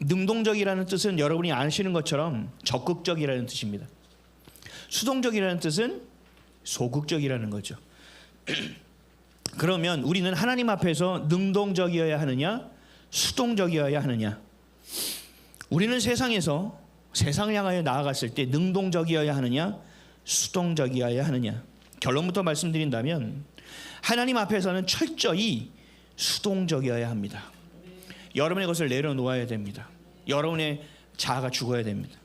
능동적이라는 뜻은 여러분이 아시는 것처럼 적극적이라는 뜻입니다. 수동적이라는 뜻은 소극적이라는 거죠. 그러면 우리는 하나님 앞에서 능동적이어야 하느냐, 수동적이어야 하느냐? 우리는 세상에서 세상을 향하여 나아갔을 때 능동적이어야 하느냐, 수동적이어야 하느냐? 결론부터 말씀드린다면 하나님 앞에서는 철저히 수동적이어야 합니다. 여러분의 것을 내려놓아야 됩니다. 여러분의 자아가 죽어야 됩니다.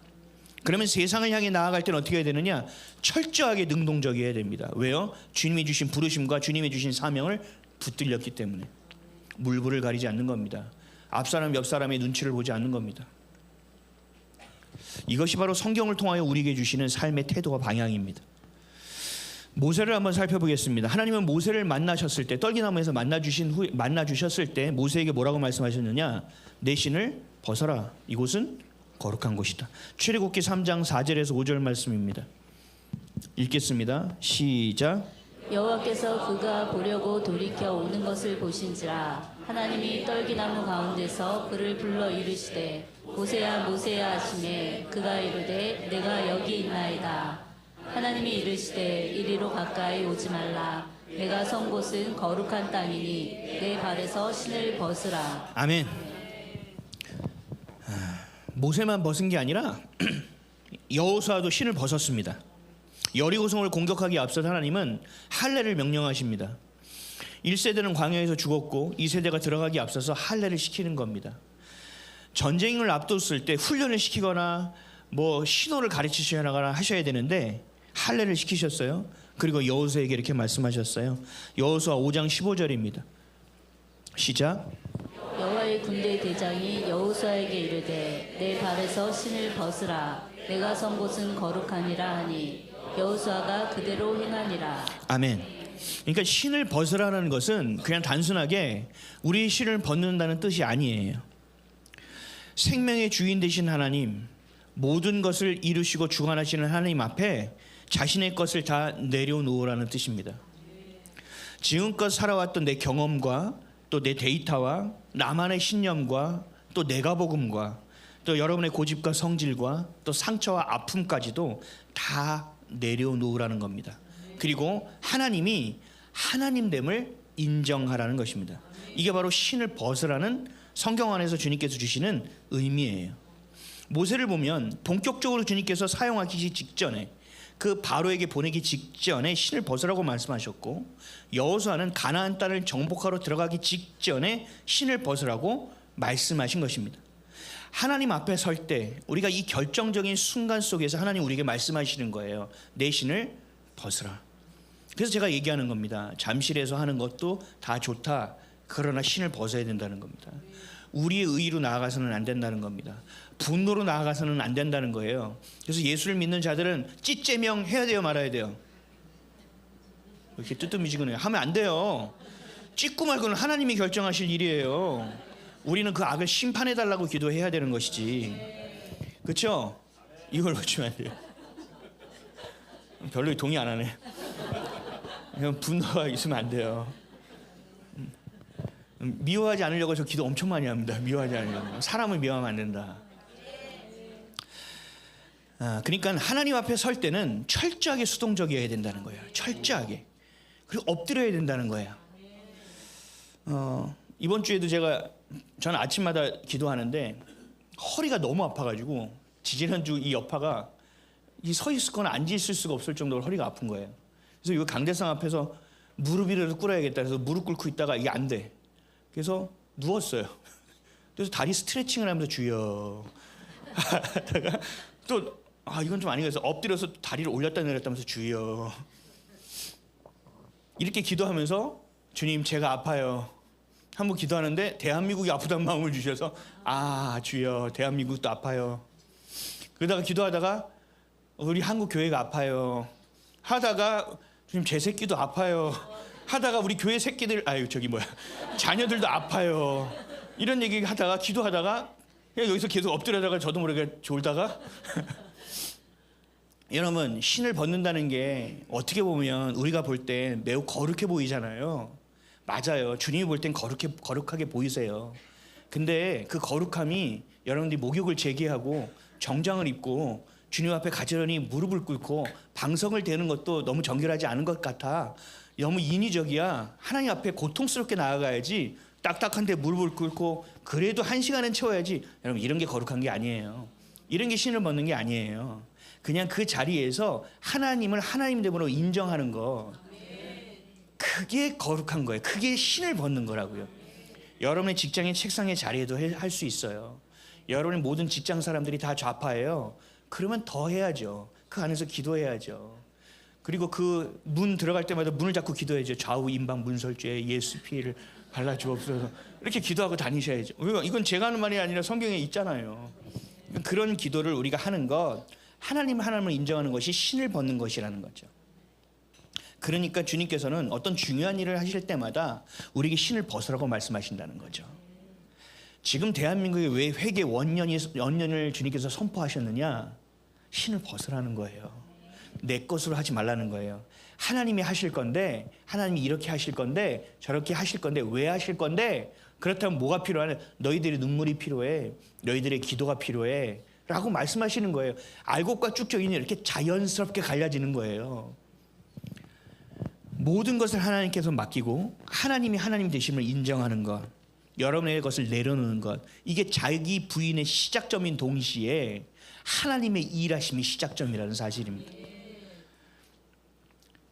그러면 세상을 향해 나아갈 때는 어떻게 해야 되느냐? 철저하게 능동적이어야 됩니다. 왜요? 주님이 주신 부르심과 주님이 주신 사명을 붙들렸기 때문에. 물불을 가리지 않는 겁니다. 앞사람 옆사람의 눈치를 보지 않는 겁니다. 이것이 바로 성경을 통하여 우리에게 주시는 삶의 태도와 방향입니다. 모세를 한번 살펴보겠습니다. 하나님은 모세를 만나셨을 때, 떨기나무에서 만나주셨을 때 모세에게 뭐라고 말씀하셨느냐? 내 신을 벗어라. 이곳은 거룩한 곳이다. 출애굽기 3장 4절에서 5절 말씀입니다. 읽겠습니다. 시작. 여호와께서 그가 보려고 돌이켜 오는 것을 보신지라 하나님이 떨기나무 가운데서 그를 불러 이르시되 모세야 모세야 하시매 그가 이르되 내가 여기 있나이다. 하나님이 이르시되 이리로 가까이 오지 말라. 내가 선 곳은 거룩한 땅이니 내 발에서 신을 벗으라. 아멘. 모세만 벗은 게 아니라 여호수아도 신을 벗었습니다. 여리고성을 공격하기 앞서 하나님은 할례를 명령하십니다. 1세대는 광야에서 죽었고 2세대가 들어가기 앞서서 할례를 시키는 겁니다. 전쟁을 앞뒀을 때 훈련을 시키거나 뭐 신호를 가르치시거나 하셔야 되는데 할례를 시키셨어요. 그리고 여호수아에게 이렇게 말씀하셨어요. 여호수아 5장 15절입니다. 시작. 여호와의 군대 대장이 여호수아에게 이르되 내 발에서 신을 벗으라. 내가 선 곳은 거룩하니라 하니 여호수아가 그대로 행하니라. 아멘. 그러니까 신을 벗으라는 것은 그냥 단순하게 우리의 신을 벗는다는 뜻이 아니에요. 생명의 주인 되신 하나님, 모든 것을 이루시고 주관하시는 하나님 앞에 자신의 것을 다 내려놓으라는 뜻입니다. 지금껏 살아왔던 내 경험과 또 내 데이터와 나만의 신념과 또 내가 복음과 또 여러분의 고집과 성질과 또 상처와 아픔까지도 다 내려놓으라는 겁니다. 그리고 하나님이 하나님됨을 인정하라는 것입니다. 이게 바로 신을 벗으라는 성경 안에서 주님께서 주시는 의미예요. 모세를 보면 본격적으로 주님께서 사용하기 직전에 그 바로에게 보내기 직전에 신을 벗으라고 말씀하셨고, 여호수아는 가나안 땅을 정복하러 들어가기 직전에 신을 벗으라고 말씀하신 것입니다. 하나님 앞에 설 때 우리가 이 결정적인 순간 속에서 하나님 우리에게 말씀하시는 거예요. 내 신을 벗으라. 그래서 제가 얘기하는 겁니다. 잠실에서 하는 것도 다 좋다. 그러나 신을 벗어야 된다는 겁니다. 우리의 의로 나아가서는 안 된다는 겁니다. 분노로 나아가서는 안 된다는 거예요. 그래서 예수를 믿는 자들은 찌째명 해야 돼요, 말아야 돼요? 이렇게 뜨뜻미지근해요. 하면 안 돼요. 찢고 말고는 하나님이 결정하실 일이에요. 우리는 그 악을 심판해달라고 기도해야 되는 것이지. 그렇죠? 이걸 놓치면 안 돼요. 별로 동의 안 하네. 그냥 분노가 있으면 안 돼요. 미워하지 않으려고 저 기도 엄청 많이 합니다. 미워하지 않으려고. 사람을 미워하면 안 된다. 그러니까 하나님 앞에 설 때는 철저하게 수동적이어야 된다는 거예요. 철저하게. 그리고 엎드려야 된다는 거예요. 이번 주에도 저는 아침마다 기도하는데 허리가 너무 아파가지고 지지난주 이 여파가 서 있거나 앉아 있을 수가 없을 정도로 허리가 아픈 거예요. 그래서 이거 강대상 앞에서 무릎이라도 꿇어야겠다 해서 무릎 꿇고 있다가 이게 안 돼. 그래서 누웠어요. 그래서 다리 스트레칭을 하면서 주여 하다가 또 이건 좀 아니겠어. 엎드려서 다리를 올렸다 내렸다 하면서 주여. 이렇게 기도하면서 주님 제가 아파요. 한번 기도하는데 대한민국이 아프다는 마음을 주셔서 주여 대한민국도 아파요. 그러다가 기도하다가 우리 한국 교회가 아파요. 하다가 주님 제 새끼도 아파요. 하다가 우리 교회 새끼들 자녀들도 아파요. 이런 얘기 하다가 기도하다가 그냥 여기서 계속 엎드려다가 저도 모르게 졸다가 여러분 신을 벗는다는 게 어떻게 보면 우리가 볼 때 매우 거룩해 보이잖아요. 맞아요. 주님이 볼 땐 거룩하게 보이세요. 근데 그 거룩함이 여러분들이 목욕을 재개하고 정장을 입고 주님 앞에 가지런히 무릎을 꿇고 방성을 대는 것도 너무 정결하지 않은 것 같아. 너무 인위적이야. 하나님 앞에 고통스럽게 나아가야지. 딱딱한데 무릎을 꿇고 그래도 1시간은 채워야지. 여러분, 이런 게 거룩한 게 아니에요. 이런 게 신을 벗는 게 아니에요. 그냥 그 자리에서 하나님을 하나님됨으로 인정하는 거, 그게 거룩한 거예요. 그게 신을 벗는 거라고요. 여러분의 직장의 책상의 자리에도 할 수 있어요. 여러분의 모든 직장 사람들이 다 좌파예요. 그러면 더 해야죠. 그 안에서 기도해야죠. 그리고 그 문 들어갈 때마다 문을 잡고 기도해야죠. 좌우 임방 문설주에 예수 피를 발라주옵소서. 이렇게 기도하고 다니셔야죠. 이건 제가 하는 말이 아니라 성경에 있잖아요. 그런 기도를 우리가 하는 것, 하나님을 인정하는 것이 신을 벗는 것이라는 거죠. 그러니까 주님께서는 어떤 중요한 일을 하실 때마다 우리에게 신을 벗으라고 말씀하신다는 거죠. 지금 대한민국에 왜 회개 원년을 주님께서 선포하셨느냐? 신을 벗으라는 거예요. 내 것으로 하지 말라는 거예요. 하나님이 하실 건데, 하나님이 이렇게 하실 건데, 저렇게 하실 건데, 왜 하실 건데, 그렇다면 뭐가 필요하냐? 너희들의 눈물이 필요해. 너희들의 기도가 필요해. 라고 말씀하시는 거예요. 알곡과 쭉정이는 이렇게 자연스럽게 갈라지는 거예요. 모든 것을 하나님께서 맡기고 하나님이 하나님 되심을 인정하는 것, 여러분의 것을 내려놓는 것, 이게 자기 부인의 시작점인 동시에 하나님의 일하심이 시작점이라는 사실입니다.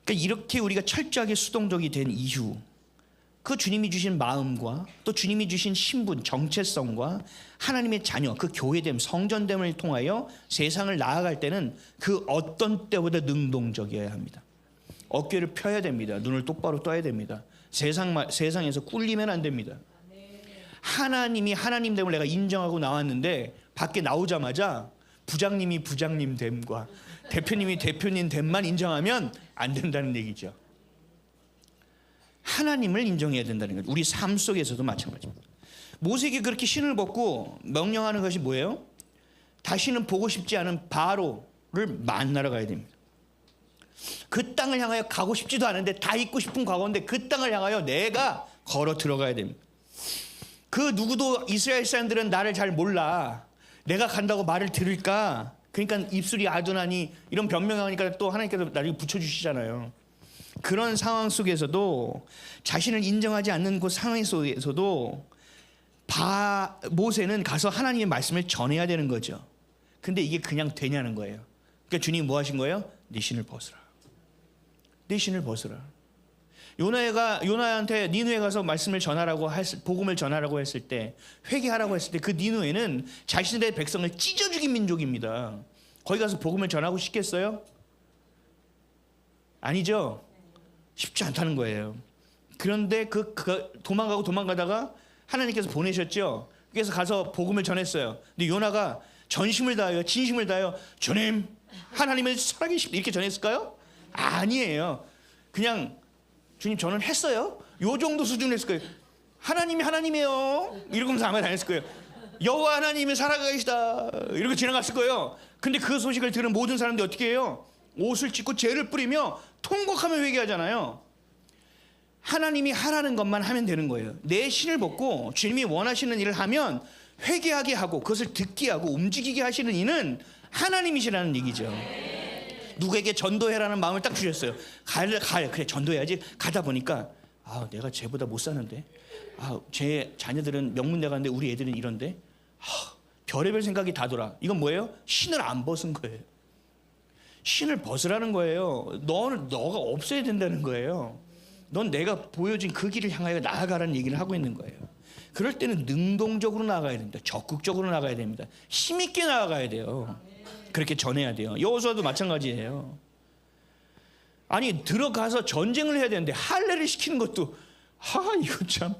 그러니까 이렇게 우리가 철저하게 수동적이 된 이유, 그 주님이 주신 마음과 또 주님이 주신 신분, 정체성과 하나님의 자녀, 그 교회됨, 성전됨을 통하여 세상을 나아갈 때는 그 어떤 때보다 능동적이어야 합니다. 어깨를 펴야 됩니다. 눈을 똑바로 떠야 됩니다. 세상에서 꿀리면 안 됩니다. 하나님이 하나님됨을 내가 인정하고 나왔는데 밖에 나오자마자 부장님이 부장님 됨과 대표님이 대표님 됨만 인정하면 안 된다는 얘기죠. 하나님을 인정해야 된다는 거죠. 우리 삶 속에서도 마찬가지입니다. 모세에게 그렇게 신을 벗고 명령하는 것이 뭐예요? 다시는 보고 싶지 않은 바로를 만나러 가야 됩니다. 그 땅을 향하여 가고 싶지도 않은데 다 있고 싶은 과거인데 그 땅을 향하여 내가 걸어 들어가야 됩니다. 그 누구도 이스라엘 사람들은 나를 잘 몰라. 내가 간다고 말을 들을까? 그러니까 입술이 아둔하니 이런 변명하니까 또 하나님께서 나를 붙여주시잖아요. 그런 상황 속에서도 자신을 인정하지 않는 그 상황 속에서도 모세는 가서 하나님의 말씀을 전해야 되는 거죠. 근데 이게 그냥 되냐는 거예요. 그러니까 주님이 뭐 하신 거예요? 네 신을 벗으라. 네 신을 벗으라. 요나한테 니느웨 가서 말씀을 전하라고 복음을 전하라고 했을 때, 회개하라고 했을 때 그 니느웨는 자신의 백성을 찢어 죽인 민족입니다. 거기 가서 복음을 전하고 싶겠어요? 아니죠. 쉽지 않다는 거예요. 그런데 도망가다가 하나님께서 보내셨죠. 그래서 가서 복음을 전했어요. 근데 요나가 전심을 다하여 진심을 다하여 주님 하나님을 살아계십니다 이렇게 전했을까요? 아니에요. 그냥 주님 저는 했어요. 요 정도 수준으로 했을 거예요. 하나님이 하나님이에요 이러면서 아마 다녔을 거예요. 여호와 하나님이 살아계시다 이러고 지나갔을 거예요. 근데 그 소식을 들은 모든 사람들이 어떻게 해요? 옷을 찢고 죄를 뿌리며 통곡하며 회개하잖아요. 하나님이 하라는 것만 하면 되는 거예요. 내 신을 벗고 주님이 원하시는 일을 하면 회개하게 하고 그것을 듣게 하고 움직이게 하시는 이는 하나님이시라는 얘기죠. 누구에게 전도해라는 마음을 딱 주셨어요. 그래 전도해야지. 가다 보니까 내가 쟤보다 못 사는데, 제 자녀들은 명문대 가는데 우리 애들은 이런데, 별의별 생각이 다 돌아. 이건 뭐예요? 신을 안 벗은 거예요. 신을 벗으라는 거예요. 너가 없어야 된다는 거예요. 넌 내가 보여준 그 길을 향하여 나아가라는 얘기를 하고 있는 거예요. 그럴 때는 능동적으로 나아가야 됩니다. 적극적으로 나아가야 됩니다. 힘있게 나아가야 돼요. 그렇게 전해야 돼요. 여호수아도 마찬가지예요. 아니 들어가서 전쟁을 해야 되는데 할례를 시키는 것도 이거 참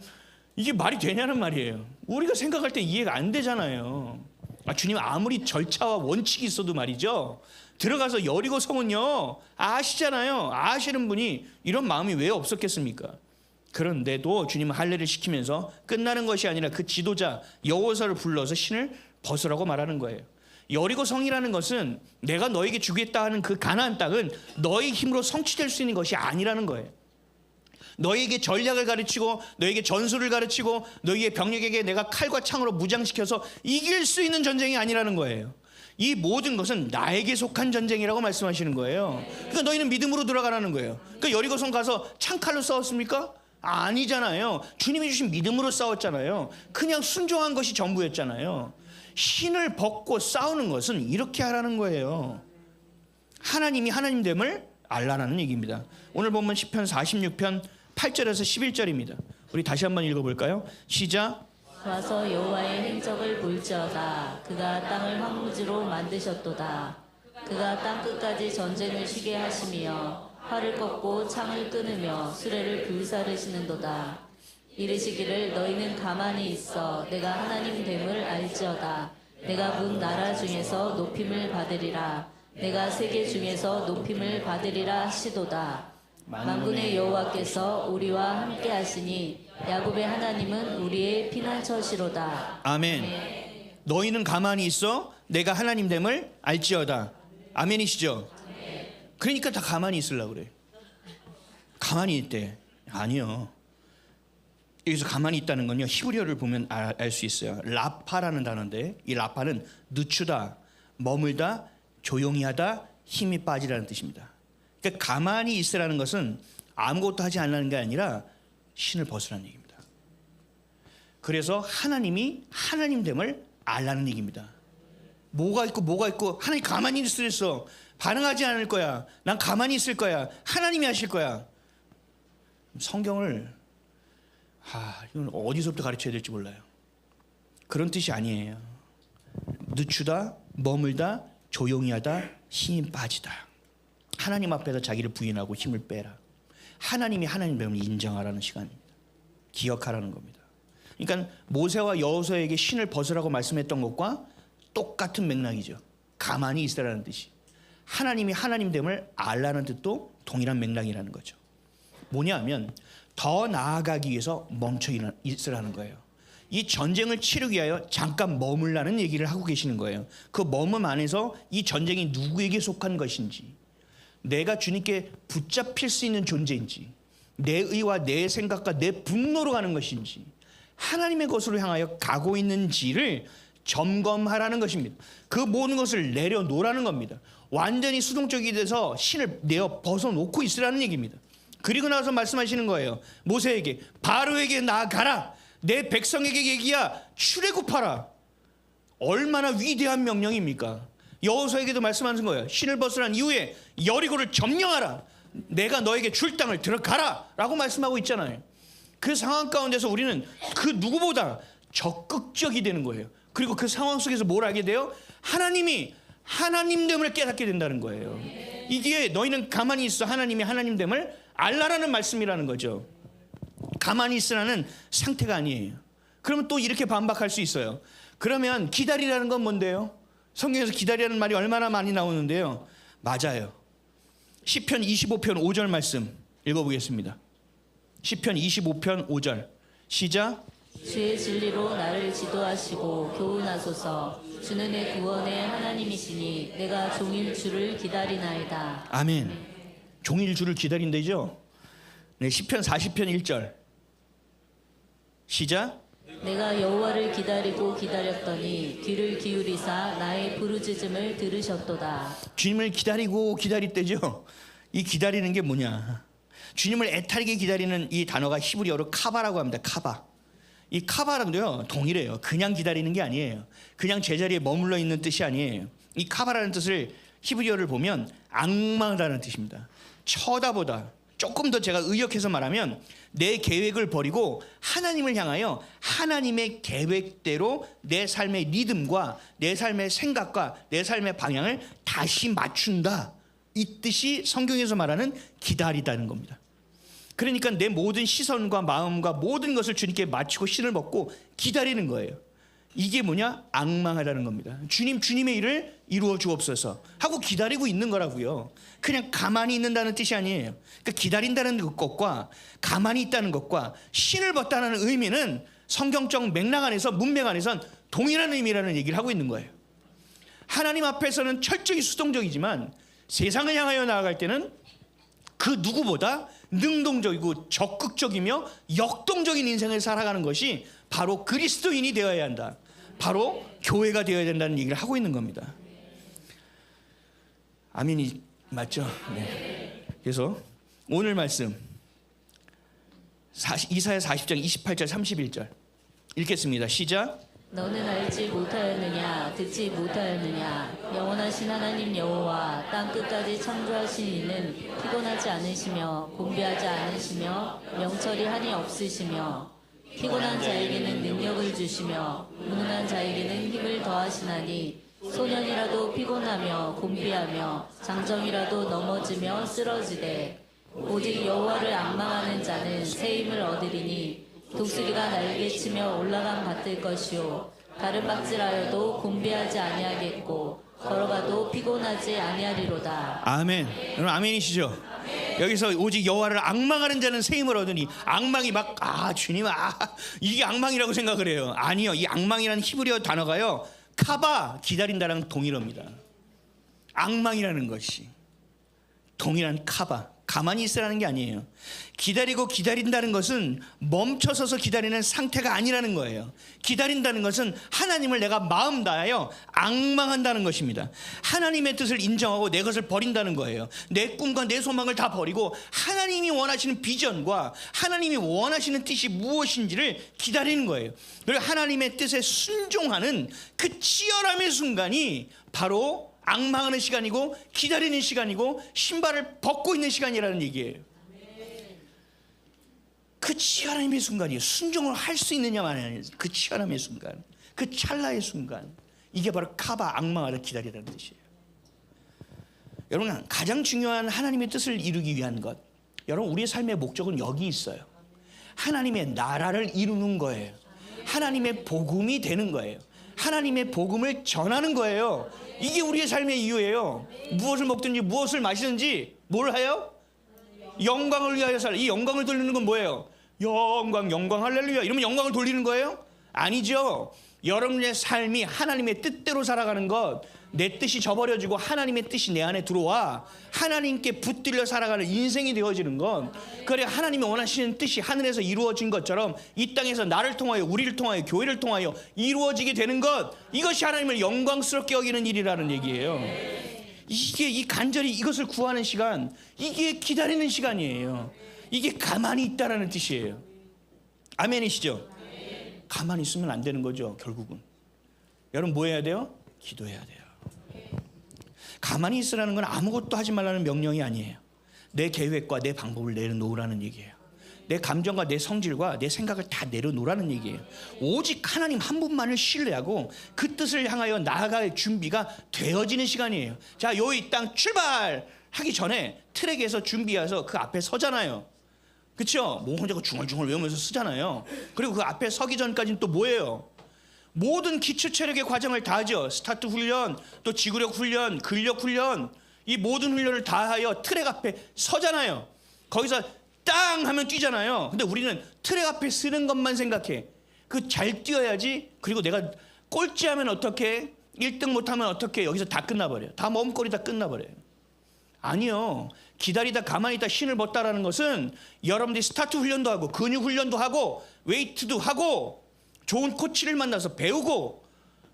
이게 말이 되냐는 말이에요. 우리가 생각할 때 이해가 안 되잖아요. 주님 아무리 절차와 원칙이 있어도 말이죠. 들어가서 여리고 성은요 아시잖아요. 아시는 분이 이런 마음이 왜 없었겠습니까? 그런데도 주님은 할례를 시키면서 끝나는 것이 아니라 그 지도자 여호수아를 불러서 신을 벗으라고 말하는 거예요. 여리고 성이라는 것은 내가 너에게 주겠다 하는 그 가나안 땅은 너의 힘으로 성취될 수 있는 것이 아니라는 거예요. 너에게 전략을 가르치고 너에게 전술을 가르치고 너희의 병력에게 내가 칼과 창으로 무장시켜서 이길 수 있는 전쟁이 아니라는 거예요. 이 모든 것은 나에게 속한 전쟁이라고 말씀하시는 거예요. 그러니까 너희는 믿음으로 들어가라는 거예요. 그러니까 여리고성 가서 창칼로 싸웠습니까? 아니잖아요. 주님이 주신 믿음으로 싸웠잖아요. 그냥 순종한 것이 전부였잖아요. 신을 벗고 싸우는 것은 이렇게 하라는 거예요. 하나님이 하나님됨을 알라라는 얘기입니다. 오늘 보면 시편 46편 8절에서 11절입니다. 우리 다시 한번 읽어볼까요? 시작. 와서 여호와의 행적을 볼지어다. 그가 땅을 황무지로 만드셨도다. 그가 땅 끝까지 전쟁을 쉬게 하시며 활을 꺾고 창을 끊으며 수레를 불사르시는도다. 이르시기를 너희는 가만히 있어 내가 하나님 됨을 알지어다. 내가 문 나라 중에서 높임을 받으리라. 내가 세계 중에서 높임을 받으리라 하시도다. 만군의 여호와께서 우리와 함께 하시니 야곱의 하나님은 우리의 피난처시로다. 아멘. 너희는 가만히 있어 내가 하나님 됨을 알지어다. 아멘이시죠? 그러니까 다 가만히 있으려고 그래. 가만히 있대. 아니요. 여기서 가만히 있다는 건요, 히브리어를 보면 알 수 있어요. 라파라는 단어인데 이 라파는 늦추다, 머물다, 조용히 하다, 힘이 빠지라는 뜻입니다. 그러니까 가만히 있으라는 것은 아무것도 하지 않는 게 아니라 신을 벗으라는 얘기입니다. 그래서 하나님이 하나님됨을 알라는 얘기입니다. 뭐가 있고 하나님 가만히 있으랬어. 반응하지 않을 거야. 난 가만히 있을 거야. 하나님이 하실 거야. 성경을 이건 어디서부터 가르쳐야 될지 몰라요. 그런 뜻이 아니에요. 늦추다, 머물다, 조용히 하다, 힘이 빠지다. 하나님 앞에서 자기를 부인하고 힘을 빼라. 하나님이 하나님됨을 인정하라는 시간입니다. 기억하라는 겁니다. 그러니까 모세와 여호수아에게 신을 벗으라고 말씀했던 것과 똑같은 맥락이죠. 가만히 있으라는 뜻이. 하나님이 하나님됨을 알라는 뜻도 동일한 맥락이라는 거죠. 뭐냐 하면 더 나아가기 위해서 멈춰 있으라는 거예요. 이 전쟁을 치르기 위하여 잠깐 머물라는 얘기를 하고 계시는 거예요. 그 머문 안에서 이 전쟁이 누구에게 속한 것인지, 내가 주님께 붙잡힐 수 있는 존재인지, 내 의와 내 생각과 내 분노로 가는 것인지, 하나님의 것으로 향하여 가고 있는지를 점검하라는 것입니다. 그 모든 것을 내려놓으라는 겁니다. 완전히 수동적이 돼서 신을 내어 벗어놓고 있으라는 얘기입니다. 그리고 나서 말씀하시는 거예요. 모세에게 바로에게 나아가라. 내 백성에게 얘기야. 출애굽하라. 얼마나 위대한 명령입니까? 여호수아에게도 말씀하는 거예요. 신을 벗으란 이후에 여리고를 점령하라. 내가 너에게 줄 땅을 들어가라 라고 말씀하고 있잖아요. 그 상황 가운데서 우리는 그 누구보다 적극적이 되는 거예요. 그리고 그 상황 속에서 뭘 알게 돼요? 하나님이 하나님됨을 깨닫게 된다는 거예요. 이게 너희는 가만히 있어 하나님이 하나님됨을 알라라는 말씀이라는 거죠. 가만히 있으라는 상태가 아니에요. 그러면 또 이렇게 반박할 수 있어요. 그러면 기다리라는 건 뭔데요? 성경에서 기다리라는 말이 얼마나 많이 나오는데요. 맞아요. 시편 25편 5절 말씀 읽어보겠습니다. 시편 25편 5절 시작. 주의 진리로 나를 지도하시고 교훈하소서. 주는 내 구원의 하나님이시니 내가 종일 주를 기다리나이다. 아멘. 종일 주를 기다린다죠. 네, 시편 40편 1절 시작. 내가 여호와를 기다리고 기다렸더니 귀를 기울이사 나의 부르짖음을 들으셨도다. 주님을 기다리고 기다릴 때죠. 이 기다리는 게 뭐냐? 주님을 애타게 기다리는 이 단어가 히브리어로 카바라고 합니다. 카바. 이 카바랑도요 동일해요. 그냥 기다리는 게 아니에요. 그냥 제자리에 머물러 있는 뜻이 아니에요. 이 카바라는 뜻을 히브리어를 보면 앙망하다는 뜻입니다. 쳐다보다. 조금 더 제가 의역해서 말하면 내 계획을 버리고 하나님을 향하여 하나님의 계획대로 내 삶의 리듬과 내 삶의 생각과 내 삶의 방향을 다시 맞춘다. 이 뜻이 성경에서 말하는 기다리다는 겁니다. 그러니까 내 모든 시선과 마음과 모든 것을 주님께 맞추고 신을 벗고 기다리는 거예요. 이게 뭐냐? 앙망하다는 겁니다. 주님, 주님의 일을 이루어 주옵소서 하고 기다리고 있는 거라고요. 그냥 가만히 있는다는 뜻이 아니에요. 그러니까 기다린다는 것과 가만히 있다는 것과 신을 벗다는 의미는 성경적 맥락 안에서 문맥 안에선 동일한 의미라는 얘기를 하고 있는 거예요. 하나님 앞에서는 철저히 수동적이지만 세상을 향하여 나아갈 때는 그 누구보다 능동적이고 적극적이며 역동적인 인생을 살아가는 것이 바로 그리스도인이 되어야 한다. 바로 교회가 되어야 된다는 얘기를 하고 있는 겁니다. 아멘이 맞죠? 네. 그래서 오늘 말씀 이사야 40장 28절 31절 읽겠습니다. 시작. 너는 알지 못하였느냐 듣지 못하였느냐 영원하신 하나님 여호와 땅 끝까지 창조하신 이는 피곤하지 않으시며 곤비하지 않으시며 명철이 한이 없으시며 피곤한 자에게는 능력을 주시며 무능한 자에게는 힘을 더하시나니 소년이라도 피곤하며 곤비하며 장정이라도 넘어지며 쓰러지되 오직 여호와를 앙망하는 자는 새 힘을 얻으리니 독수리가 날개치며 올라감 같을 것이요 가름박질하여도 곤비하지 아니하겠고 걸어가도 피곤하지 아니하리로다. 아멘. 여러분 아멘이시죠? 여기서 오직 여호와를 앙망하는 자는 새 힘을 얻으니 앙망이 막 주님 이게 앙망이라고 생각을 해요. 아니요. 이 앙망이라는 히브리어 단어가요. 카바 기다린다랑 동일어입니다. 앙망이라는 것이 동일한 카바 가만히 있으라는 게 아니에요. 기다리고 기다린다는 것은 멈춰서서 기다리는 상태가 아니라는 거예요. 기다린다는 것은 하나님을 내가 마음 다하여 앙망한다는 것입니다. 하나님의 뜻을 인정하고 내 것을 버린다는 거예요. 내 꿈과 내 소망을 다 버리고 하나님이 원하시는 비전과 하나님이 원하시는 뜻이 무엇인지를 기다리는 거예요. 그리고 하나님의 뜻에 순종하는 그 치열함의 순간이 바로 앙망하는 시간이고 기다리는 시간이고 신발을 벗고 있는 시간이라는 얘기예요. 그 치열함의 순간이에요. 순종을 할 수 있느냐 마느냐. 그 치열함의 순간, 그 찰나의 순간, 이게 바로 카바 앙망하를 기다리라는 뜻이에요. 여러분 가장 중요한 하나님의 뜻을 이루기 위한 것, 여러분 우리의 삶의 목적은 여기 있어요. 하나님의 나라를 이루는 거예요. 하나님의 복음이 되는 거예요. 하나님의 복음을 전하는 거예요. 이게 우리의 삶의 이유예요. 무엇을 먹든지 무엇을 마시든지 뭘 해요? 영광을 위하여 살아. 이 영광을 돌리는 건 뭐예요? 영광 영광 할렐루야 이러면 영광을 돌리는 거예요? 아니죠. 여러분의 삶이 하나님의 뜻대로 살아가는 것, 내 뜻이 저버려지고 하나님의 뜻이 내 안에 들어와 하나님께 붙들려 살아가는 인생이 되어지는 건, 그래 하나님이 원하시는 뜻이 하늘에서 이루어진 것처럼 이 땅에서 나를 통하여 우리를 통하여 교회를 통하여 이루어지게 되는 것, 이것이 하나님을 영광스럽게 여기는 일이라는 얘기예요. 이게 이 간절히 이것을 구하는 시간, 이게 기다리는 시간이에요. 이게 가만히 있다라는 뜻이에요. 아멘이시죠? 가만히 있으면 안 되는 거죠. 결국은 여러분 뭐 해야 돼요? 기도해야 돼요. 가만히 있으라는 건 아무것도 하지 말라는 명령이 아니에요. 내 계획과 내 방법을 내려놓으라는 얘기예요. 내 감정과 내 성질과 내 생각을 다 내려놓으라는 얘기예요. 오직 하나님 한 분만을 신뢰하고 그 뜻을 향하여 나아갈 준비가 되어지는 시간이에요. 자, 요 이 땅 출발하기 전에 트랙에서 준비해서 그 앞에 서잖아요. 그렇죠? 뭐 혼자 중얼중얼 외우면서 쓰잖아요. 그리고 그 앞에 서기 전까지는 또 뭐예요? 모든 기초 체력의 과정을 다 하죠. 스타트 훈련, 또 지구력 훈련, 근력 훈련, 이 모든 훈련을 다 하여 트랙 앞에 서잖아요. 거기서 땅 하면 뛰잖아요. 근데 우리는 트랙 앞에 쓰는 것만 생각해. 그 잘 뛰어야지. 그리고 내가 꼴찌하면 어떻게, 1등 못하면 어떻게, 여기서 다 끝나버려요. 다 머뭇거리 다 끝나버려요. 아니요. 기다리다 가만히 있다 신을 벗다라는 것은 여러분들이 스타트 훈련도 하고 근육 훈련도 하고 웨이트도 하고 좋은 코치를 만나서 배우고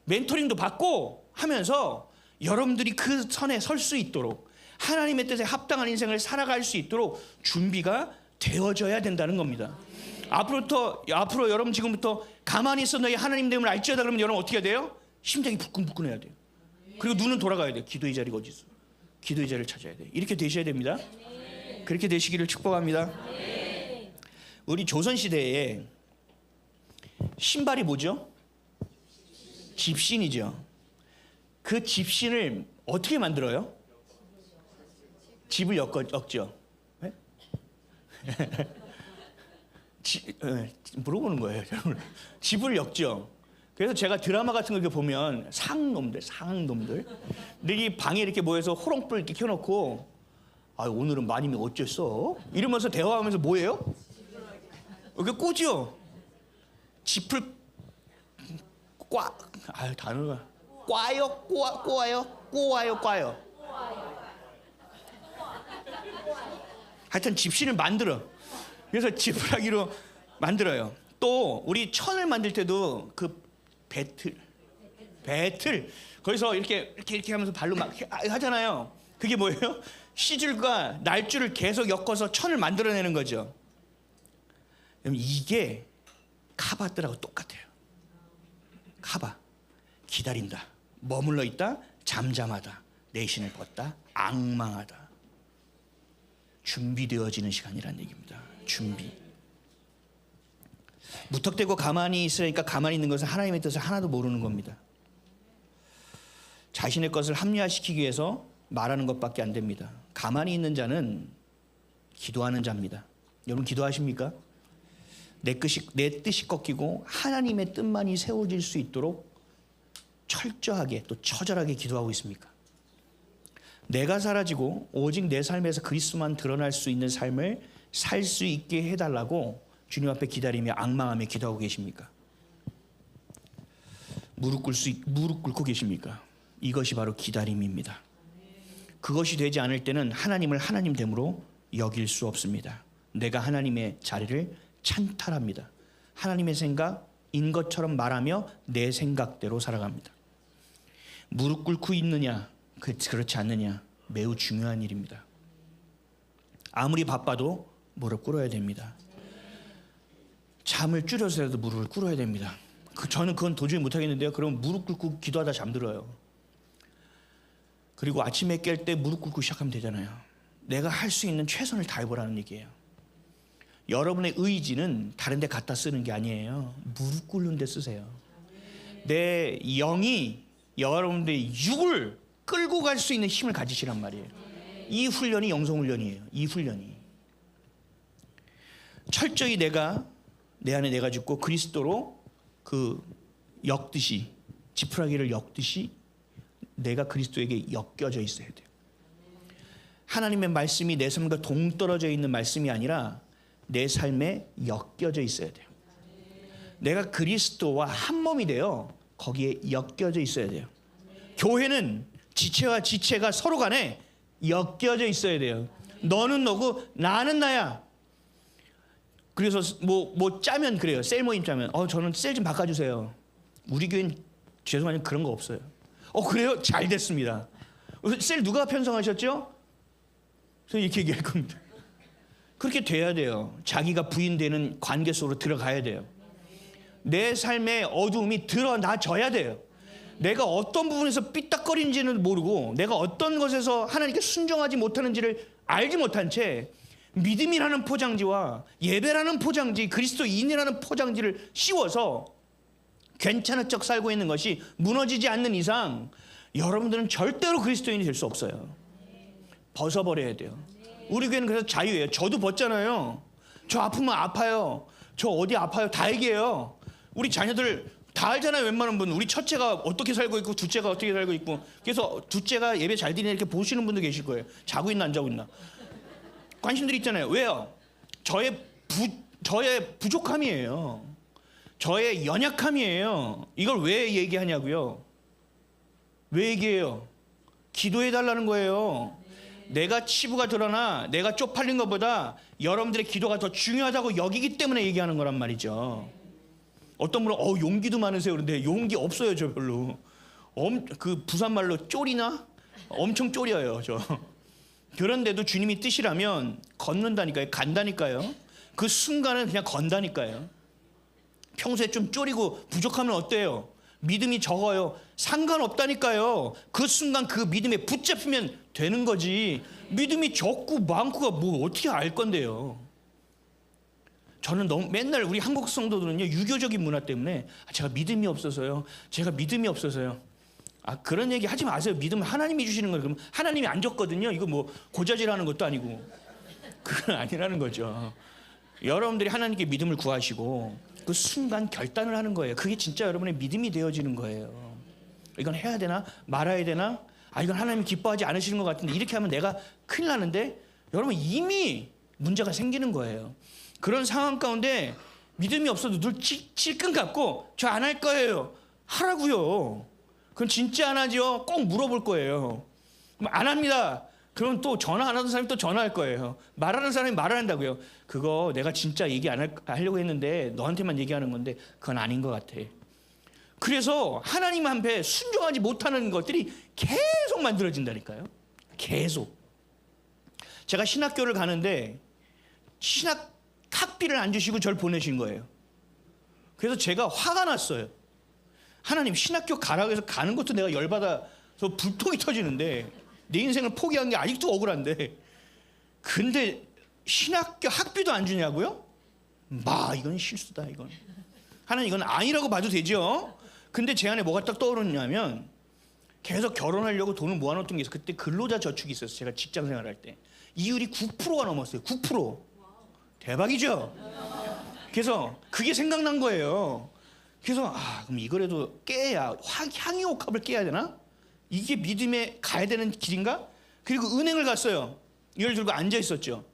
멘토링도 받고 하면서 여러분들이 그 선에 설 수 있도록 하나님의 뜻에 합당한 인생을 살아갈 수 있도록 준비가 되어져야 된다는 겁니다. 앞으로 여러분 지금부터 가만히 있어 너희 하나님 되음을 알지어다 그러면 여러분 어떻게 해야 돼요? 심장이 부끈부끈해야 돼요. 그리고 눈은 돌아가야 돼요. 기도의 자리가 어디 있어? 기도의 자리를 찾아야 돼요. 이렇게 되셔야 됩니다. 그렇게 되시기를 축복합니다. 우리 조선시대에 신발이 뭐죠? 집신이죠. 그 집신을 어떻게 만들어요? 집을 엮죠. 네? 물어보는 거예요. 집을 엮죠. 그래서 제가 드라마 같은 거 이렇게 보면 상놈들 근데 이 방에 이렇게 모여서 호롱불 이렇게 켜놓고 오늘은 마님이 어쨌어? 이러면서 대화하면서 뭐예요? 이렇게 꼬죠. 짚을 단어가 꼬아요. 하여튼 집신을 만들어. 그래서 지푸라기로 만들어요. 또 우리 천을 만들 때도 그 배틀 거기서 이렇게 하면서 발로 막 하잖아요. 그게 뭐예요? 시줄과 날줄을 계속 엮어서 천을 만들어내는 거죠. 그럼 이게 카바트라고 똑같아요. 카바, 기다린다, 머물러 있다, 잠잠하다, 내신을 벗다, 앙망하다. 준비되어지는 시간이라는 얘기입니다. 준비. 무턱대고 가만히 있으니까 가만히 있는 것은 하나님의 뜻을 하나도 모르는 겁니다. 자신의 것을 합리화시키기 위해서 말하는 것밖에 안 됩니다. 가만히 있는 자는 기도하는 자입니다. 여러분 기도하십니까? 내 뜻이 꺾이고 하나님의 뜻만이 세워질 수 있도록 철저하게 또 처절하게 기도하고 있습니까? 내가 사라지고 오직 내 삶에서 그리스도만 드러날 수 있는 삶을 살 수 있게 해달라고 주님 앞에 기다리며 앙망하며 기도하고 계십니까? 무릎 꿇고 계십니까? 이것이 바로 기다림입니다. 그것이 되지 않을 때는 하나님을 하나님됨으로 여길 수 없습니다. 내가 하나님의 자리를 찬탈합니다. 하나님의 생각인 것처럼 말하며 내 생각대로 살아갑니다. 무릎 꿇고 있느냐 그렇지 않느냐 매우 중요한 일입니다. 아무리 바빠도 무릎 꿇어야 됩니다. 잠을 줄여서라도 무릎을 꿇어야 됩니다. 저는 그건 도저히 못하겠는데요. 그러면 무릎 꿇고 기도하다 잠들어요. 그리고 아침에 깰 때 무릎 꿇고 시작하면 되잖아요. 내가 할 수 있는 최선을 다해보라는 얘기예요. 여러분의 의지는 다른 데 갖다 쓰는 게 아니에요. 무릎 꿇는 데 쓰세요. 내 영이 여러분들의 육을 끌고 갈 수 있는 힘을 가지시란 말이에요. 이 훈련이 영성훈련이에요. 이 훈련이 철저히 내 안에 내가 죽고 그리스도로 그 엮듯이 지푸라기를 엮듯이 내가 그리스도에게 엮여져 있어야 돼요. 하나님의 말씀이 내 삶과 동떨어져 있는 말씀이 아니라 내 삶에 엮여져 있어야 돼요. 내가 그리스도와 한 몸이 되어 거기에 엮여져 있어야 돼요. 교회는 지체와 지체가 서로 간에 엮여져 있어야 돼요. 너는 너고 나는 나야. 그래서 뭐 짜면 그래요. 셀 모임 짜면 저는 셀 좀 바꿔주세요. 우리 교회는 죄송하지만 그런 거 없어요. 그래요? 잘 됐습니다. 셀 누가 편성하셨죠? 저는 이렇게 얘기할 겁니다. 그렇게 돼야 돼요. 자기가 부인되는 관계 속으로 들어가야 돼요. 내 삶의 어두움이 드러나져야 돼요. 내가 어떤 부분에서 삐딱거리는지는 모르고 내가 어떤 것에서 하나님께 순종하지 못하는지를 알지 못한 채 믿음이라는 포장지와 예배라는 포장지, 그리스도인이라는 포장지를 씌워서 괜찮은 척 살고 있는 것이 무너지지 않는 이상 여러분들은 절대로 그리스도인이 될 수 없어요. 벗어버려야 돼요. 우리 교회는 그래서 자유예요. 저도 벗잖아요. 저 아프면 아파요. 저 어디 아파요. 다 얘기해요. 우리 자녀들 다 알잖아요. 웬만한 분. 우리 첫째가 어떻게 살고 있고 둘째가 어떻게 살고 있고. 그래서 둘째가 예배 잘 드리냐 이렇게 보시는 분도 계실 거예요. 자고 있나 안 자고 있나. 관심들이 있잖아요. 왜요? 저의 부족함이에요. 저의 연약함이에요. 이걸 왜 얘기하냐고요? 왜 얘기해요? 기도해달라는 거예요. 내가 치부가 드러나 내가 쪽팔린 것보다 여러분들의 기도가 더 중요하다고 여기기 때문에 얘기하는 거란 말이죠. 어떤 분은 용기도 많으세요. 그런데 용기 없어요. 저 별로. 그 부산말로 쫄이나? 엄청 쫄여요. 저. 그런데도 주님이 뜻이라면 걷는다니까요. 간다니까요. 그 순간은 그냥 건다니까요. 평소에 좀 쫄이고 부족하면 어때요? 믿음이 적어요. 상관없다니까요. 그 순간 그 믿음에 붙잡히면 되는 거지. 믿음이 적고 많고가 뭐 어떻게 알 건데요. 저는 너무 맨날 우리 한국 성도들은요 유교적인 문화 때문에 제가 믿음이 없어서요. 그런 얘기 하지 마세요. 믿음은 하나님이 주시는 거예요. 그럼 하나님이 안 줬거든요. 이거 뭐 고자질하는 것도 아니고 그건 아니라는 거죠. 여러분들이 하나님께 믿음을 구하시고 그 순간 결단을 하는 거예요. 그게 진짜 여러분의 믿음이 되어지는 거예요. 이건 해야 되나 말아야 되나? 이건 하나님이 기뻐하지 않으시는 것 같은데 이렇게 하면 내가 큰일 나는데 여러분 이미 문제가 생기는 거예요. 그런 상황 가운데 믿음이 없어도 늘 찔끔 갖고 저 안 할 거예요. 하라고요. 그럼 진짜 안 하죠? 꼭 물어볼 거예요. 그럼 안 합니다. 그럼 또 전화 안 하던 사람이 또 전화할 거예요. 말하는 사람이 말을 한다고요. 그거 내가 진짜 얘기 안 하려고 했는데 너한테만 얘기하는 건데 그건 아닌 것 같아. 그래서 하나님 앞에 순종하지 못하는 것들이 계속 만들어진다니까요. 계속. 제가 신학교를 가는데 신학 학비를 안 주시고 저를 보내신 거예요. 그래서 제가 화가 났어요. 하나님, 신학교 가라고 해서 가는 것도 내가 열받아서 불통이 터지는데 내 인생을 포기한 게 아직도 억울한데, 근데 신학교 학비도 안 주냐고요? 이건 실수다. 이건 하나님, 이건 아니라고 봐도 되죠. 근데 제 안에 뭐가 딱 떠오르냐면, 계속 결혼하려고 돈을 모아놓던 게 있어요. 그때 근로자 저축이 있었어요. 제가 직장 생활할 때 이율이 9%가 넘었어요. 9%. 대박이죠. 그래서 그게 생각난 거예요. 그래서 그럼 이거라도 깨야, 향유옥합을 깨야 되나? 이게 믿음에 가야 되는 길인가? 그리고 은행을 갔어요. 이걸 들고 앉아 있었죠.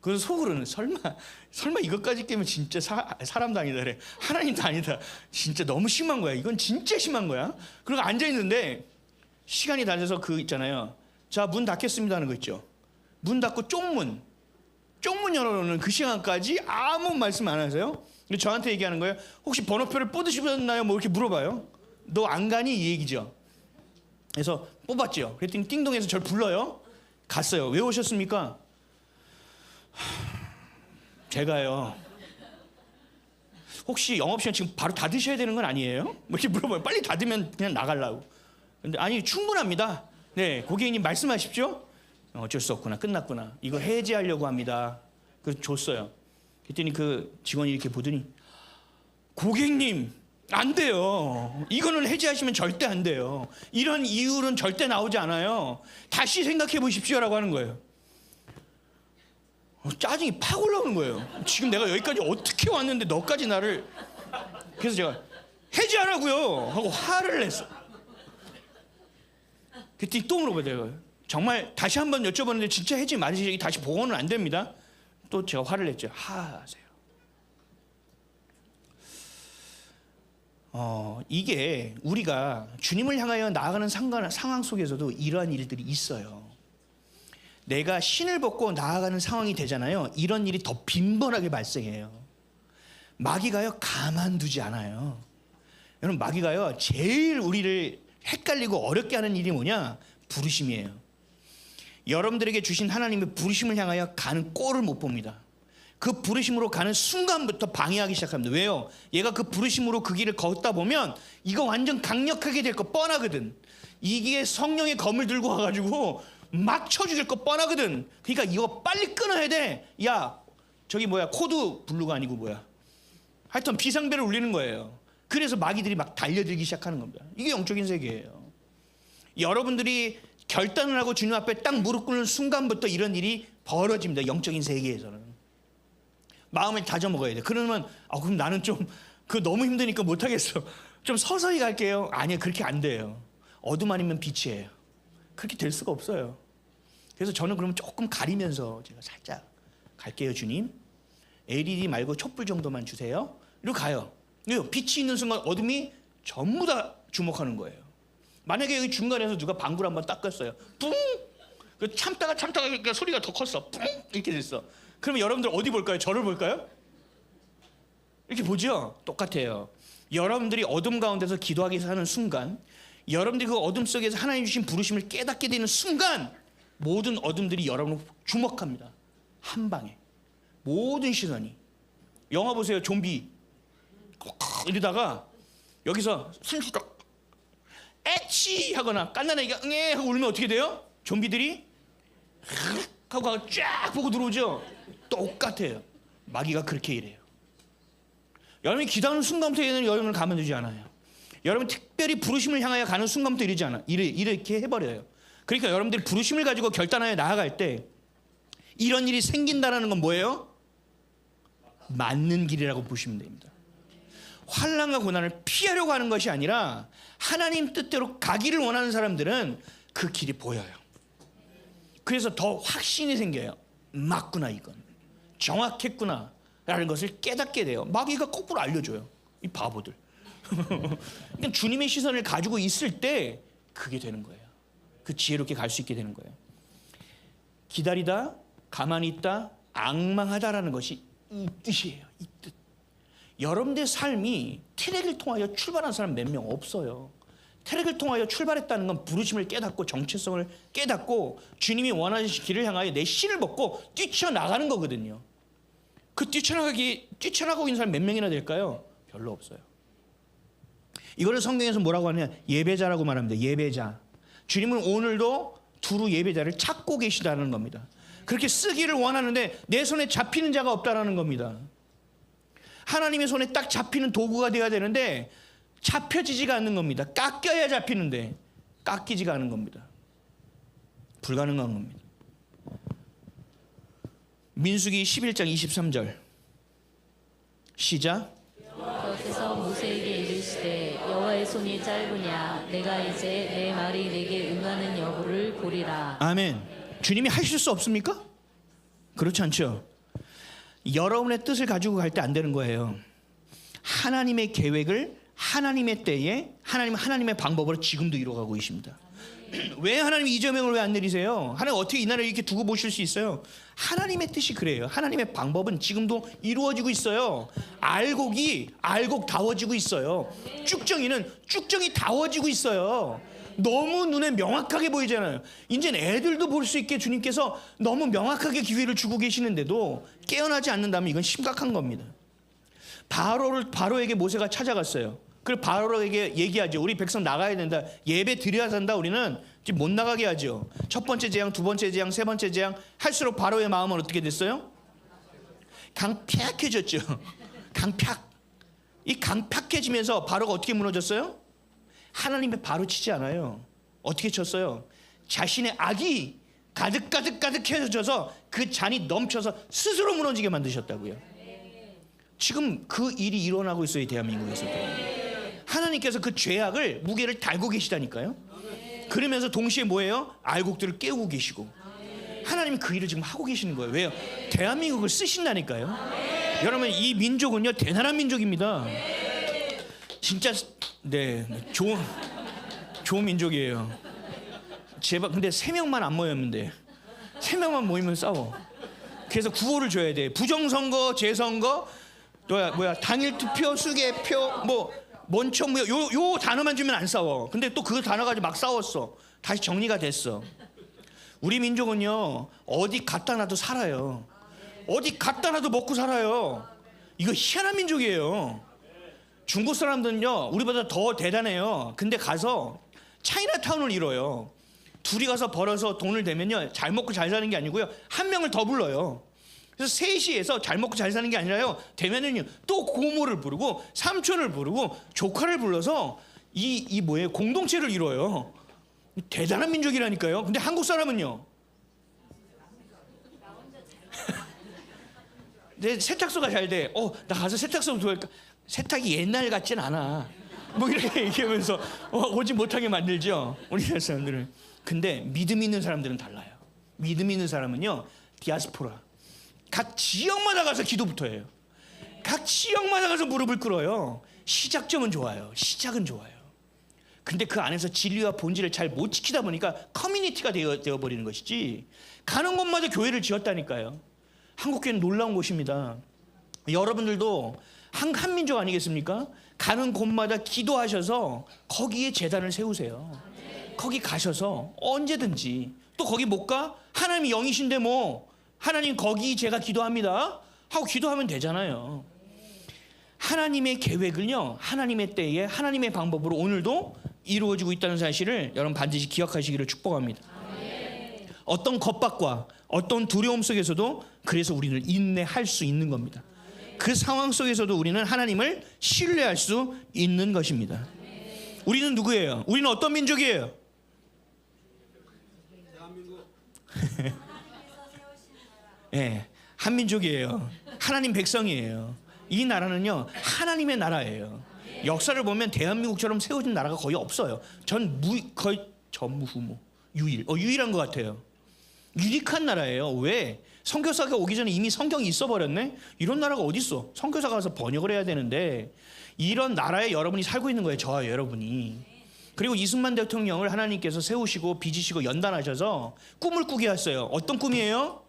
그래서 속으로는 설마 이것까지 깨면 진짜 사람도 아니다 그래. 하나님도 아니다. 진짜 너무 심한 거야. 이건 진짜 심한 거야. 그리고 앉아 있는데 시간이 다 돼서 그 있잖아요. 자, 문 닫겠습니다 하는 거 있죠. 문 닫고 쪽문 열어놓는 그 시간까지 아무 말씀 안 하세요. 근데 저한테 얘기하는 거예요. 혹시 번호표를 뽑으셨나요? 뭐 이렇게 물어봐요. 너 안 가니? 이 얘기죠. 그래서 뽑았죠. 그랬더니 띵동해서 저를 불러요. 갔어요. 왜 오셨습니까? 제가요. 혹시 영업시간 지금 바로 닫으셔야 되는 건 아니에요? 뭐 이렇게 물어봐요. 빨리 닫으면 그냥 나가려고. 근데 아니, 충분합니다. 네, 고객님 말씀하십시오. 어쩔 수 없구나. 끝났구나. 이거 해지하려고 합니다. 그래서 줬어요. 그랬더니 그 직원이 이렇게 보더니, 고객님 안 돼요. 이거는 해지하시면 절대 안 돼요. 이런 이유는 절대 나오지 않아요. 다시 생각해 보십시오라고 하는 거예요. 짜증이 팍 올라오는 거예요. 지금 내가 여기까지 어떻게 왔는데 너까지 나를. 그래서 제가 해지하라고요 하고 화를 냈어. 그랬더니 또 물어봐요. 내가 정말 다시 한번 여쭤보는데 진짜 해지 맞으시기 다시 복원은 안 됩니다. 또 제가 화를 냈죠. 하세요. 이게 우리가 주님을 향하여 나아가는 상황 속에서도 이러한 일들이 있어요. 내가 신을 벗고 나아가는 상황이 되잖아요. 이런 일이 더 빈번하게 발생해요. 마귀가요, 가만두지 않아요. 여러분, 마귀가요, 제일 우리를 헷갈리고 어렵게 하는 일이 뭐냐? 부르심이에요. 여러분들에게 주신 하나님의 부르심을 향하여 가는 꼴을 못 봅니다. 그 부르심으로 가는 순간부터 방해하기 시작합니다. 왜요? 얘가 그 부르심으로 그 길을 걷다 보면 이거 완전 강력하게 될 거 뻔하거든. 이게 성령의 검을 들고 와가지고 막 쳐 죽일 거 뻔하거든. 그러니까 이거 빨리 끊어야 돼. 야, 저기 뭐야, 코드 블루가 아니고 뭐야, 하여튼 비상벨을 울리는 거예요. 그래서 마귀들이 막 달려들기 시작하는 겁니다. 이게 영적인 세계예요. 여러분들이 결단을 하고 주님 앞에 딱 무릎 꿇는 순간부터 이런 일이 벌어집니다. 영적인 세계에서는. 마음을 다져 먹어야 돼. 그러면 그럼 나는 좀 너무 힘드니까 못 하겠어. 좀 서서히 갈게요. 아니요, 그렇게 안 돼요. 어둠 아니면 빛이에요. 그렇게 될 수가 없어요. 그래서 저는 그러면 조금 가리면서 제가 살짝 갈게요, 주님. LED 말고 촛불 정도만 주세요. 이리고 가요. 빛이 있는 순간 어둠이 전부 다 주목하는 거예요. 만약에 여기 중간에서 누가 방구를 한번 닦았어요. 뿡! 참다가 그러니까 소리가 더 컸어. 뿡! 이렇게 됐어. 그러면 여러분들 어디 볼까요? 저를 볼까요? 이렇게 보죠? 똑같아요. 여러분들이 어둠 가운데서 기도하기 하는 순간, 여러분들이 그 어둠 속에서 하나님 주신 부르심을 깨닫게 되는 순간, 모든 어둠들이 여러분을 주목합니다. 한 방에. 모든 시선이. 영화 보세요. 좀비. 이러다가 여기서 숨쉬다 에치 하거나 깐난애기가 응애 하고 울면 어떻게 돼요? 좀비들이 하고 쫙 보고 들어오죠. 똑같아요. 마귀가 그렇게 일해요. 여러분이 기도하는 순간부터 얘는 여러분을 가만두지 않아요. 여러분 특별히 부르심을 향하여 가는 순간부터 이러지 않아. 이렇게 해버려요. 그러니까 여러분들이 부르심을 가지고 결단하여 나아갈 때 이런 일이 생긴다는 건 뭐예요? 맞는 길이라고 보시면 됩니다. 환난과 고난을 피하려고 하는 것이 아니라 하나님 뜻대로 가기를 원하는 사람들은 그 길이 보여요. 그래서 더 확신이 생겨요. 맞구나, 이건 정확했구나 라는 것을 깨닫게 돼요. 마귀가 거꾸로 알려줘요. 이 바보들. 그러니까 주님의 시선을 가지고 있을 때 그게 되는 거예요. 그 지혜롭게 갈 수 있게 되는 거예요. 기다리다, 가만히 있다, 앙망하다라는 것이 이 뜻이에요. 이 뜻. 여러분들의 삶이 트랙을 통하여 출발한 사람 몇 명 없어요. 트랙을 통하여 출발했다는 건 부르심을 깨닫고 정체성을 깨닫고 주님이 원하시는 길을 향하여 내 신을 벗고 뛰쳐나가는 거거든요. 그 뛰쳐나가고 있는 사람 몇 명이나 될까요? 별로 없어요. 이거를 성경에서 뭐라고 하느냐? 예배자라고 말합니다. 예배자. 주님은 오늘도 두루 예배자를 찾고 계시다는 겁니다. 그렇게 쓰기를 원하는데 내 손에 잡히는 자가 없다라는 겁니다. 하나님의 손에 딱 잡히는 도구가 되어야 되는데 잡혀지지가 않는 겁니다. 깎여야 잡히는데 깎이지가 않은 겁니다. 불가능한 겁니다. 민수기 11장 23절 시작. 여호와께서 모세에게 이르시되 여호와의 손이 짧으냐 내가 이제 내 말이 내게 응하는 여부를 보리라. 아멘. 주님이 하실 수 없습니까? 그렇지 않죠. 여러분의 뜻을 가지고 갈 때 안 되는 거예요. 하나님의 계획을 하나님의 때에 하나님의 방법으로 지금도 이루어가고 계십니다. 왜 하나님이 이 조명을 왜 안 내리세요? 하나님 어떻게 이 나라를 이렇게 두고 보실 수 있어요? 하나님의 뜻이 그래요. 하나님의 방법은 지금도 이루어지고 있어요. 알곡다워지고 있어요. 쭉정이 다워지고 있어요. 너무 눈에 명확하게 보이잖아요. 이제는 애들도 볼 수 있게 주님께서 너무 명확하게 기회를 주고 계시는데도 깨어나지 않는다면 이건 심각한 겁니다. 바로에게 모세가 찾아갔어요. 그리고 바로에게 얘기하죠. 우리 백성 나가야 된다. 예배 드려야 한다. 우리는 지금 못 나가게 하죠. 첫 번째 재앙, 두 번째 재앙, 세 번째 재앙 할수록 바로의 마음은 어떻게 됐어요? 강팍해졌죠. 강팍. 이 강팍해지면서 바로가 어떻게 무너졌어요? 하나님의 바로 치지 않아요. 어떻게 쳤어요? 자신의 악이 가득해져서 그 잔이 넘쳐서 스스로 무너지게 만드셨다고요. 지금 그 일이 일어나고 있어요. 대한민국에서도. 하나님께서 그 죄악을 무게를 달고 계시다니까요. 그러면서 동시에 뭐예요? 알곡들을 깨우고 계시고 하나님이 그 일을 지금 하고 계시는 거예요. 왜요? 대한민국을 쓰신다니까요. 여러분 이 민족은요 대단한 민족입니다. 진짜 좋은 민족이에요. 제발 근데 3명만 안 모였는데 3명만 모이면 싸워. 그래서 구호를 줘야 돼. 부정선거, 재선거, 당일 투표, 수개표, 원청 요 단어만 주면 안 싸워. 근데 또 그 단어 가지고 막 싸웠어. 다시 정리가 됐어. 우리 민족은요 어디 갖다 놔도 살아요. 어디 갖다 놔도 먹고 살아요. 이거 희한한 민족이에요. 중국 사람들은요 우리보다 더 대단해요. 근데 가서 차이나타운을 이뤄요. 둘이 가서 벌어서 돈을 대면요 잘 먹고 잘 사는 게 아니고요 한 명을 더 불러요. 그래서 셋이서 잘 먹고 잘 사는 게 아니라요 되면은요 또 고모를 부르고 삼촌을 부르고 조카를 불러서 이 공동체를 이뤄요. 대단한 민족이라니까요. 근데 한국 사람은요 내 세탁소가 잘 돼. 나 가서 세탁소 도와줄까? 세탁이 옛날 같진 않아. 이렇게 얘기하면서 오지 못하게 만들죠 우리나라 사람들은. 근데 믿음 있는 사람들은 달라요. 믿음 있는 사람은요 디아스포라 각 지역마다 가서 기도부터 해요. 각 지역마다 가서 무릎을 꿇어요. 시작점은 좋아요. 시작은 좋아요. 근데 그 안에서 진리와 본질을 잘 못 지키다 보니까 커뮤니티가 되어버리는 것이지 가는 곳마다 교회를 지었다니까요. 한국교회는 놀라운 곳입니다. 여러분들도 한민족 아니겠습니까? 가는 곳마다 기도하셔서 거기에 제단을 세우세요. 거기 가셔서 언제든지 또 거기 못 가? 하나님이 영이신데 하나님 거기 제가 기도합니다 하고 기도하면 되잖아요. 하나님의 계획을요 하나님의 때에 하나님의 방법으로 오늘도 이루어지고 있다는 사실을 여러분 반드시 기억하시기를 축복합니다. 어떤 겁박과 어떤 두려움 속에서도 그래서 우리는 인내할 수 있는 겁니다. 그 상황 속에서도 우리는 하나님을 신뢰할 수 있는 것입니다. 우리는 누구예요? 우리는 어떤 민족이에요? 네, 한민족이에요. 하나님 백성이에요. 이 나라는요 하나님의 나라예요. 역사를 보면 대한민국처럼 세워진 나라가 거의 없어요. 거의 전무후무 유일한 것 같아요. 유니크한 나라예요. 왜? 선교사가 오기 전에 이미 성경이 있어버렸네? 이런 나라가 어디 있어? 선교사가 가서 번역을 해야 되는데 이런 나라에 여러분이 살고 있는 거예요. 저와 여러분이. 그리고 이승만 대통령을 하나님께서 세우시고 빚으시고 연단하셔서 꿈을 꾸게 하셨어요. 어떤 꿈이에요?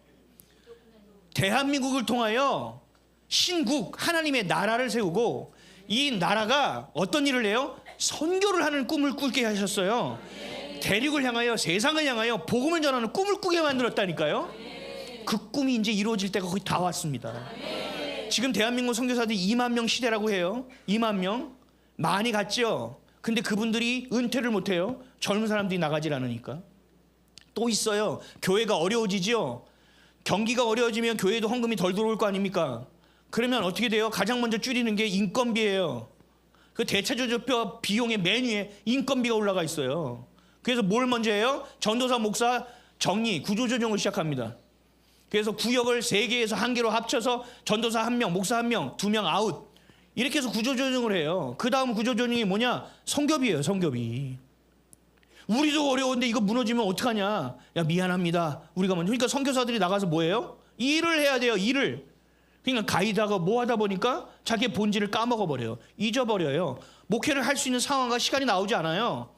대한민국을 통하여 신국 하나님의 나라를 세우고 이 나라가 어떤 일을 해요? 선교를 하는 꿈을 꾸게 하셨어요. 대륙을 향하여 세상을 향하여 복음을 전하는 꿈을 꾸게 만들었다니까요. 그 꿈이 이제 이루어질 때가 거의 다 왔습니다. 지금 대한민국 선교사들이 2만 명 시대라고 해요. 2만 명 많이 갔죠. 근데 그분들이 은퇴를 못해요. 젊은 사람들이 나가질 않으니까. 또 있어요. 교회가 어려워지죠. 경기가 어려워지면 교회도 헌금이 덜 들어올 거 아닙니까? 그러면 어떻게 돼요? 가장 먼저 줄이는 게 인건비예요. 그 대체조적표 비용의 맨 위에 인건비가 올라가 있어요. 그래서 뭘 먼저 해요? 전도사 목사 정리 구조조정을 시작합니다. 그래서 구역을 3개에서 1개로 합쳐서 전도사 1명, 목사 1명, 2명 아웃 이렇게 해서 구조조정을 해요. 그 다음 구조조정이 뭐냐? 성교비예요. 성교비. 우리도 어려운데 이거 무너지면 어떡하냐? 야 미안합니다. 우리가 먼저. 그러니까 선교사들이 나가서 뭐예요? 일을 해야 돼요. 일을. 그러니까 가이다가 뭐 하다 보니까 자기의 본질을 까먹어버려요. 잊어버려요. 목회를 할 수 있는 상황과 시간이 나오지 않아요.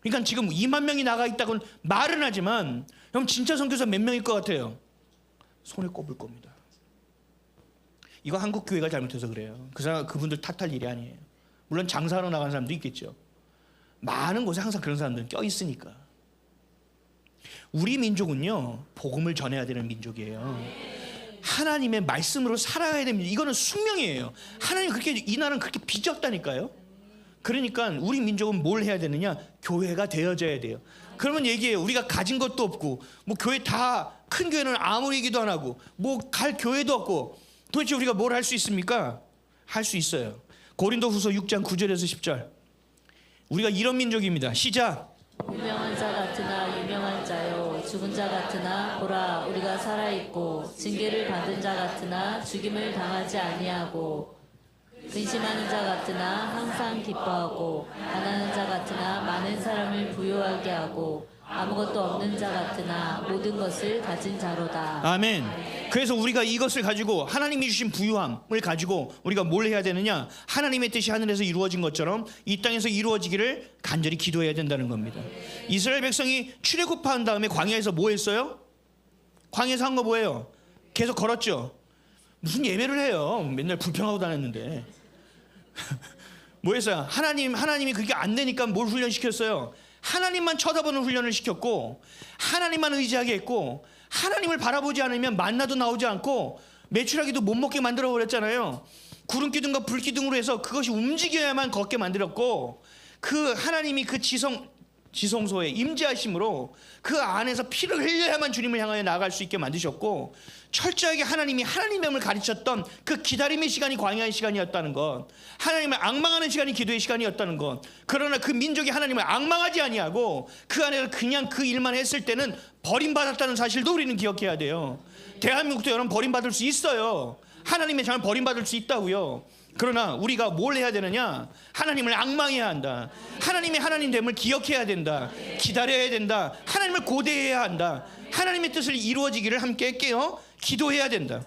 그러니까 지금 2만 명이 나가 있다고는 말은 하지만 그럼 진짜 선교사 몇 명일 것 같아요? 손에 꼽을 겁니다. 이거 한국 교회가 잘못해서 그래요. 그분들 탓할 일이 아니에요. 물론 장사하러 나간 사람도 있겠죠. 많은 곳에 항상 그런 사람들은 껴 있으니까. 우리 민족은요 복음을 전해야 되는 민족이에요. 하나님의 말씀으로 살아야 됩니다. 이거는 숙명이에요. 하나님 그렇게 이 나라는 그렇게 빚었다니까요. 그러니까 우리 민족은 뭘 해야 되느냐? 교회가 되어져야 돼요. 그러면 얘기해요. 우리가 가진 것도 없고 뭐 교회 다 큰 교회는 아무 얘기도 안 하고 뭐 갈 교회도 없고 도대체 우리가 뭘 할 수 있습니까? 할 수 있어요. 고린도후서 6장 9절에서 10절. 우리가 이런 민족입니다. 시작. 유명한 자 같으나 유명한 자요 죽은 자 같으나 보라 우리가 살아있고 징계를 받은 자 같으나 죽임을 당하지 아니하고 근심하는 자 같으나 항상 기뻐하고 가난한 자 같으나 많은 사람을 부유하게 하고 아무것도 없는 자 같으나 모든 것을 가진 자로다. 아멘. 그래서 우리가 이것을 가지고 하나님이 주신 부유함을 가지고 우리가 뭘 해야 되느냐? 하나님의 뜻이 하늘에서 이루어진 것처럼 이 땅에서 이루어지기를 간절히 기도해야 된다는 겁니다. 이스라엘 백성이 출애굽한 다음에 광야에서 뭐 했어요? 광야에서 한 거 뭐예요? 계속 걸었죠. 무슨 예배를 해요? 맨날 불평하고 다녔는데. 뭐 했어요? 하나님이 그게 안 되니까 뭘 훈련시켰어요? 하나님만 쳐다보는 훈련을 시켰고 하나님만 의지하게 했고 하나님을 바라보지 않으면 만나도 나오지 않고 메추라기도 못 먹게 만들어 버렸잖아요. 구름 기둥과 불 기둥으로 해서 그것이 움직여야만 걷게 만들었고 그 하나님이 그 지성소에 임재하심으로 그 안에서 피를 흘려야만 주님을 향하여 나아갈 수 있게 만드셨고 철저하게 하나님이 하나님임을 가르쳤던 그 기다림의 시간이 광야의 시간이었다는 것, 하나님을 앙망하는 시간이 기도의 시간이었다는 것. 그러나 그 민족이 하나님을 앙망하지 아니하고 그 안에서 그냥 그 일만 했을 때는 버림받았다는 사실도 우리는 기억해야 돼요. 대한민국도 여러분 버림받을 수 있어요. 하나님의 자녀 버림받을 수 있다고요. 그러나 우리가 뭘 해야 되느냐? 하나님을 앙망해야 한다. 하나님의 하나님됨을 기억해야 된다. 기다려야 된다. 하나님을 고대해야 한다. 하나님의 뜻을 이루어지기를 함께 깨어 기도해야 된다.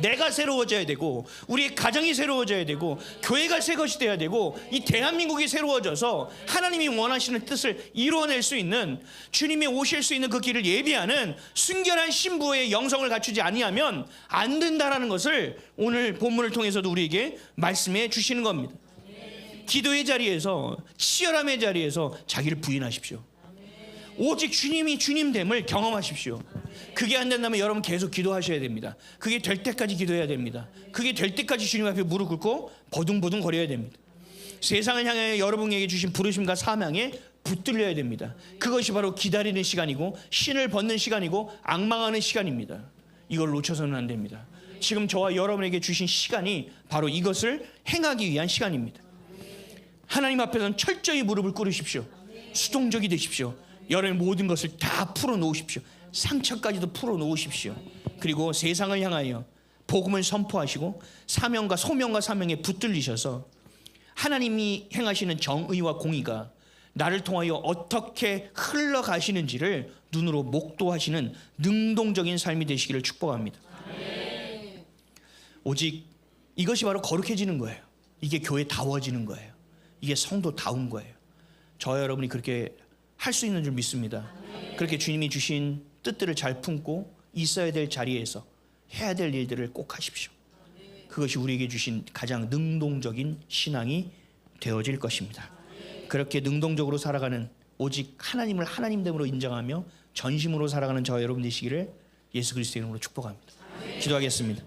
내가 새로워져야 되고 우리의 가정이 새로워져야 되고 교회가 새 것이 돼야 되고 이 대한민국이 새로워져서 하나님이 원하시는 뜻을 이루어낼 수 있는 주님이 오실 수 있는 그 길을 예비하는 순결한 신부의 영성을 갖추지 아니하면 안 된다라는 것을 오늘 본문을 통해서도 우리에게 말씀해 주시는 겁니다. 기도의 자리에서 치열함의 자리에서 자기를 부인하십시오. 오직 주님이 주님됨을 경험하십시오. 그게 안 된다면 여러분 계속 기도하셔야 됩니다. 그게 될 때까지 기도해야 됩니다. 그게 될 때까지 주님 앞에 무릎 꿇고 버둥버둥 거려야 됩니다. 세상을 향해 여러분에게 주신 부르심과 사명에 붙들려야 됩니다. 그것이 바로 기다리는 시간이고 신을 벗는 시간이고 앙망하는 시간입니다. 이걸 놓쳐서는 안 됩니다. 지금 저와 여러분에게 주신 시간이 바로 이것을 행하기 위한 시간입니다. 하나님 앞에서는 철저히 무릎을 꿇으십시오. 수동적이 되십시오. 여러분의 모든 것을 다 풀어놓으십시오. 상처까지도 풀어놓으십시오. 그리고 세상을 향하여 복음을 선포하시고 사명과 소명과 사명에 붙들리셔서 하나님이 행하시는 정의와 공의가 나를 통하여 어떻게 흘러가시는지를 눈으로 목도하시는 능동적인 삶이 되시기를 축복합니다. 오직 이것이 바로 거룩해지는 거예요. 이게 교회다워지는 거예요. 이게 성도다운 거예요. 저와 여러분이 그렇게 할 수 있는 줄 믿습니다. 그렇게 주님이 주신 뜻들을 잘 품고 있어야 될 자리에서 해야 될 일들을 꼭 하십시오. 그것이 우리에게 주신 가장 능동적인 신앙이 되어질 것입니다. 그렇게 능동적으로 살아가는, 오직 하나님을 하나님됨으로 인정하며 전심으로 살아가는 저와 여러분 되시기를 예수 그리스도의 이름으로 축복합니다. 기도하겠습니다.